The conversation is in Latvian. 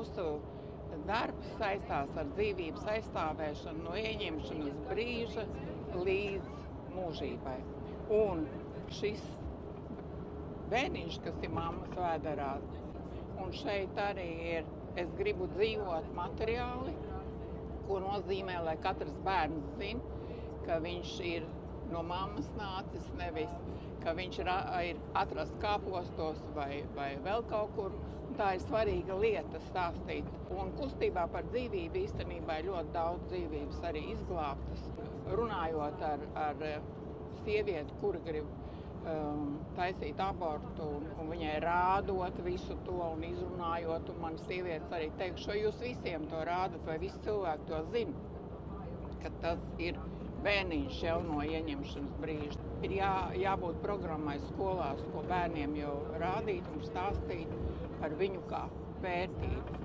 mūsu darbs saistās ar dzīvības aizstāvēšanu no ieņemšanas brīža līdz mūžībai. Un šis bērniņš, kas ir mammas vēderā, un šeit arī ir es gribu dzīvot materiāli, ko nozīmē, lai katrs bērns zina, ka viņš ir no mammas nācis, nevis, ka viņš ir atrasts kāpostos vai vēl kaut kur. Tā ir svarīga lieta stāstīt. Un kustībā par dzīvību īstenībā ir ļoti daudz dzīvības arī izglābtas. Runājot ar sievieti, kura grib taisīt abortu, un viņai rādot visu to un izrunājot, un man sievietes arī teikšu, jūs visiem to rādat, vai visi cilvēki to zina, ka tas ir bērniņš jau no ieņemšanas brīža. Ir jābūt programmai skolās, ko bērniem jau rādīt un stāstīt par viņu kā vērtību.